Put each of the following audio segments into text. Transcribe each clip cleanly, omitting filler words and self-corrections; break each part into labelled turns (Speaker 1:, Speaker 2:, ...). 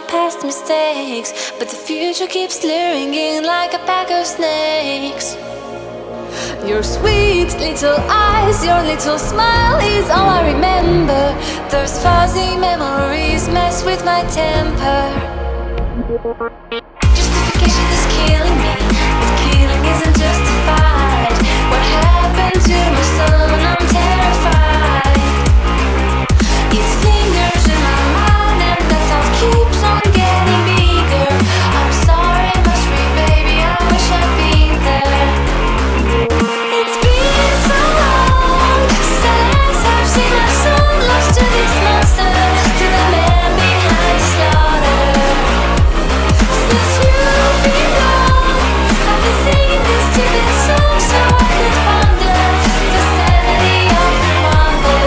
Speaker 1: Past mistakes, but the future keeps luring in like a pack of snakes. Your sweet little eyes, your little smile is all I remember. Those fuzzy memories mess with my temper. Justification is killing me, but killing isn't justified. What happened to my son? I'm terrified. It lingers in my mind and the thought keeps on getting bigger. I'm sorry, must be, baby, I wish I'd been there. It's been so long since I've seen my son lost to this monster, to the man behind the slaughter. Since you've been gone, I've been singing this stupid song so I could wonder the sanity of your mother.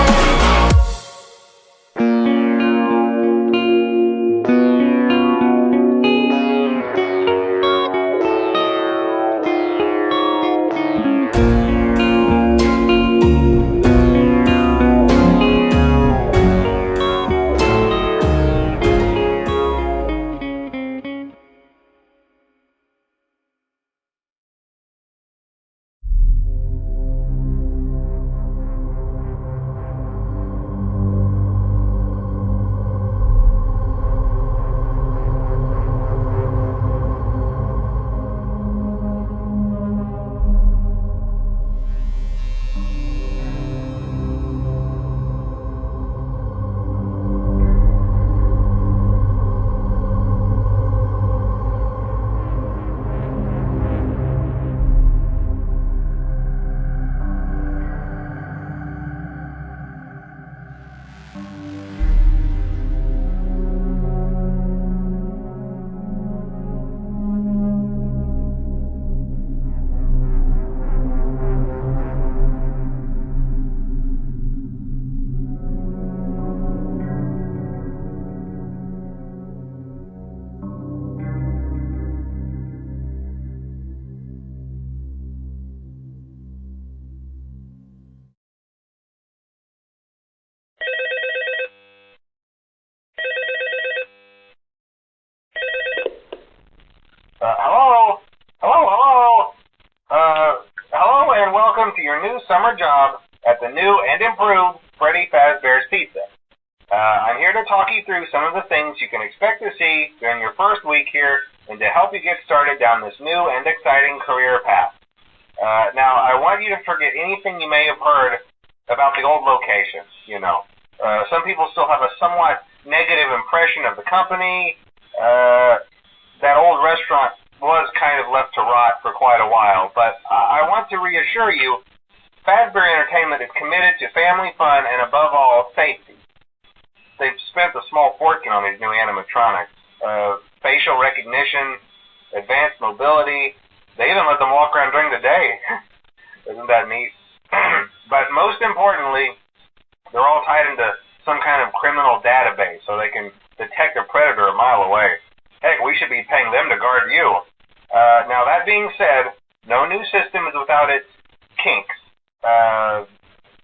Speaker 2: Hello and welcome to your new summer job at the new and improved Freddy Fazbear's Pizza. I'm here to talk you through some of the things you can expect to see during your first week here and to help you get started down this new and exciting career path. Now, I want you to forget anything you may have heard about the old location. Some people still have a somewhat negative impression of the company. That old restaurant was kind of left to rot for quite a while, but I want to reassure you, Fazbear Entertainment is committed to family fun and, above all, safety. They've spent a small fortune on these new animatronics. Facial recognition, advanced mobility. They even let them walk around during the day. Isn't that neat? But most importantly, they're all tied into some kind of criminal database so they can detect a predator a mile away. Heck, we should be paying them to guard you. Now, that being said, no new system is without its kinks.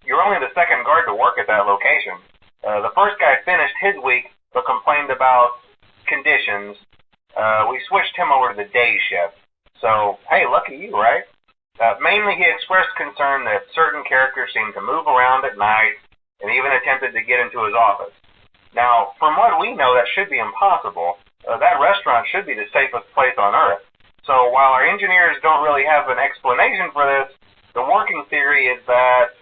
Speaker 2: You're only the second guard to work at that location. The first guy finished his week but complained about conditions. We switched him over to the day shift. So, hey, lucky you, right? Mainly, he expressed concern that certain characters seemed to move around at night and even attempted to get into his office. Now, from what we know, that should be impossible. That restaurant should be the safest place on Earth. So while our engineers don't really have an explanation for this, the working theory is that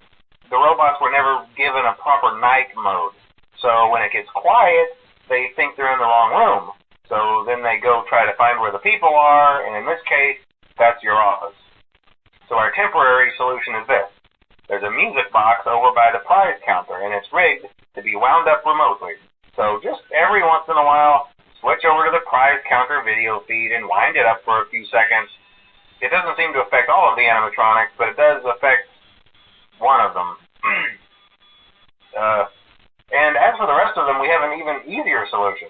Speaker 2: the robots were never given a proper night mode. So when it gets quiet, they think they're in the wrong room. So then they go try to find where the people are, and in this case, that's your office. So our temporary solution is this. There's a music box over by the prize counter, and it's rigged to be wound up remotely. So just every once in a while, switch over to the prize counter video feed and wind it up for a few seconds. It doesn't seem to affect all of the animatronics, but it does affect one of them. And as for the rest of them, we have an even easier solution.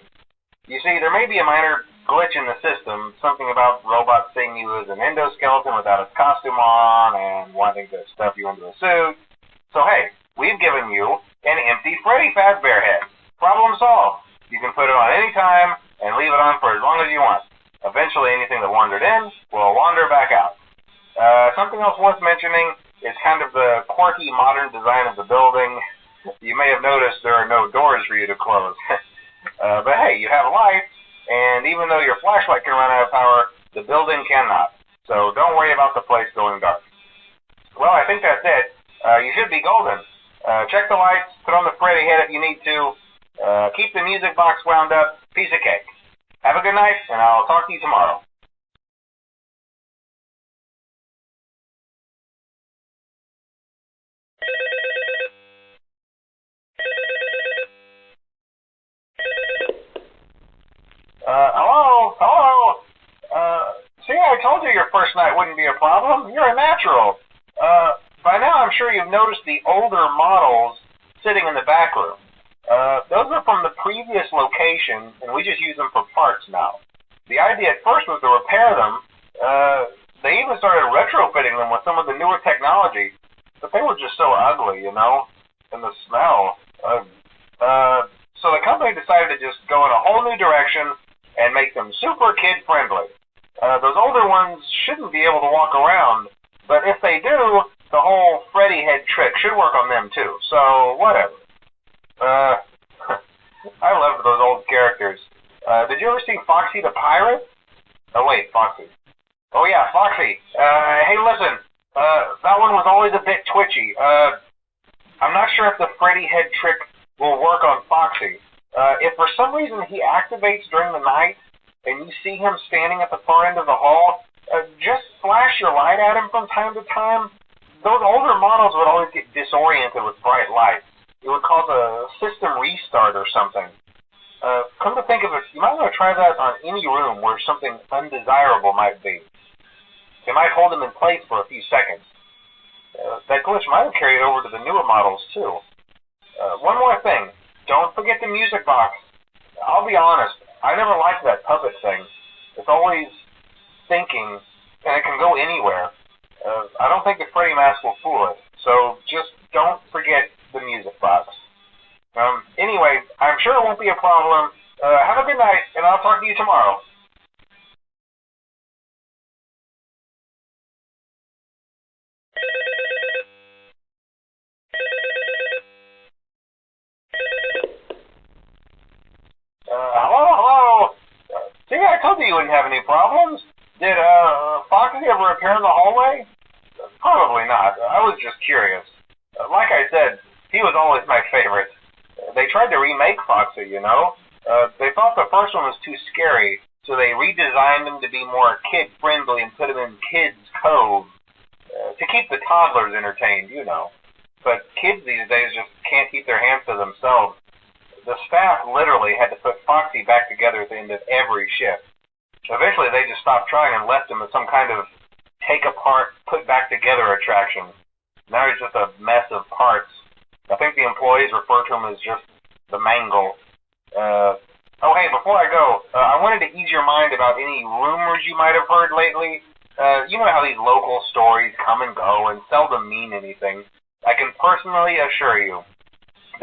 Speaker 2: You see, there may be a minor glitch in the system, something about robots seeing you as an endoskeleton without its costume on and wanting to stuff you into a suit. So hey, we've given you an empty Freddy Fazbear head. Problem solved. You can put it on any time and leave it on for as long as you want. Eventually, anything that wandered in will wander back out. Something else worth mentioning is kind of the quirky modern design of the building. You may have noticed there are no doors for you to close. But hey, you have lights, and even though your flashlight can run out of power, the building cannot. So don't worry about the place going dark. Well, I think that's it. You should be golden. Check the lights, put on the Freddy head if you need to. Keep the music box wound up. Piece of cake. Have a good night, and I'll talk to you tomorrow. Hello? See, I told you your first night wouldn't be a problem. You're a natural. By now, I'm sure you've noticed the older models sitting in the back room. Those are from the previous location, and we just use them for parts now. The idea at first was to repair them. They even started retrofitting them with some of the newer technology, but they were just so ugly, you know, and the smell. So the company decided to just go in a whole new direction and make them super kid-friendly. Those older ones shouldn't be able to walk around, but if they do, the whole Freddy head trick should work on them too, so whatever. I loved those old characters. Did you ever see Foxy the Pirate? Oh wait, Foxy. Oh yeah, Foxy. Hey listen, that one was always a bit twitchy. I'm not sure if the Freddy head trick will work on Foxy. If for some reason he activates during the night and you see him standing at the far end of the hall, just flash your light at him from time to time. Those older models would always get disoriented with bright light. It would cause a system restart or something. Come to think of it, you might want to try that on any room where something undesirable might be. It might hold them in place for a few seconds. That glitch might have carried over to the newer models too. One more thing. Don't forget the music box. I'll be honest, I never liked that puppet thing. It's always thinking, and it can go anywhere. I don't think the Freddy mask will fool it, so just don't forget the music box. Anyway, I'm sure it won't be a problem. Have a good night, and I'll talk to you tomorrow. Hello? See, I told you wouldn't have any problems. Did Foxy ever appear in the hallway? Probably not. I was just curious. Like I said, he was always my favorite. They tried to remake Foxy, you know. They thought the first one was too scary, so they redesigned him to be more kid-friendly and put him in Kids Cove to keep the toddlers entertained, you know. But kids these days just can't keep their hands to themselves. The staff literally had to put Foxy back together at the end of every shift. Eventually, they just stopped trying and left him as some kind of take-apart, put-back-together attraction. Now he's just a mess of parts. I think the employees refer to him as just 𝕒𝕟𝕚𝕞𝕒. Oh, hey, before I go, I wanted to ease your mind about any rumors you might have heard lately. You know how these local stories come and go and seldom mean anything. I can personally assure you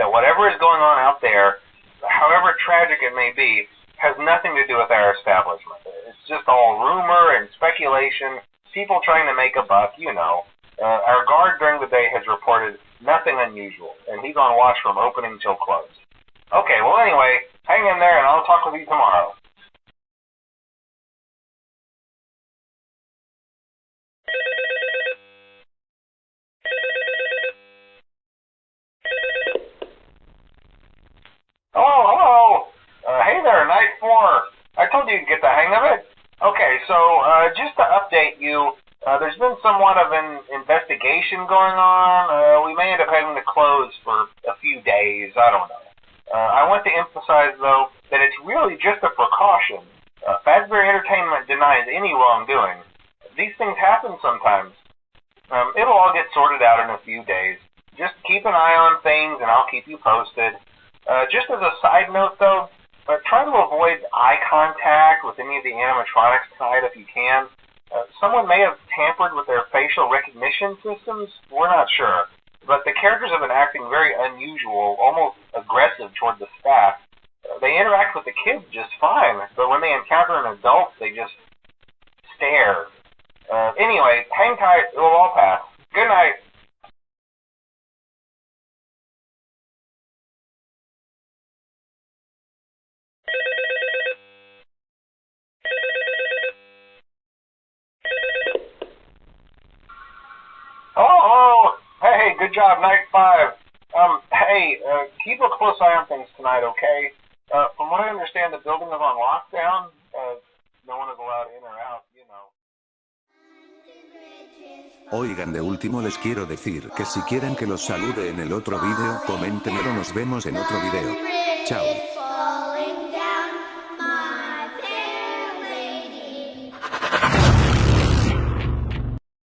Speaker 2: that whatever is going on out there, however tragic it may be, has nothing to do with our establishment. It's just all rumor and speculation, people trying to make a buck, you know. Our guard during the day has reported nothing unusual, and he's on watch from opening till close. Okay, well anyway, hang in there and I'll talk with you tomorrow. Hello. Hey there, Night 4. I told you you'd get the hang of it. Okay, so just to update you, there's been somewhat of an investigation going on. We may end up having to close for a few days. I don't know. I want to emphasize, though, that it's really just a precaution. Fazbear Entertainment denies any wrongdoing. These things happen sometimes. It'll all get sorted out in a few days. Just keep an eye on things, and I'll keep you posted. Just as a side note, though, try to avoid eye contact with any of the animatronics tonight if you can. Someone may have tampered with their facial recognition systems. We're not sure. But the characters have been acting very unusual, almost aggressive toward the staff. They interact with the kids just fine, but when they encounter an adult, they just stare. Anyway, hang tight. It will all pass. Good night. Hello. Hey, good job, Night 5. Keep a close eye on things tonight, okay? From what I understand, the building is on lockdown. No one is allowed in or out, you know.
Speaker 3: Oigan, de último les quiero decir que si quieren que los salude en el otro video, coméntenlo. Nos vemos en otro video. Chao.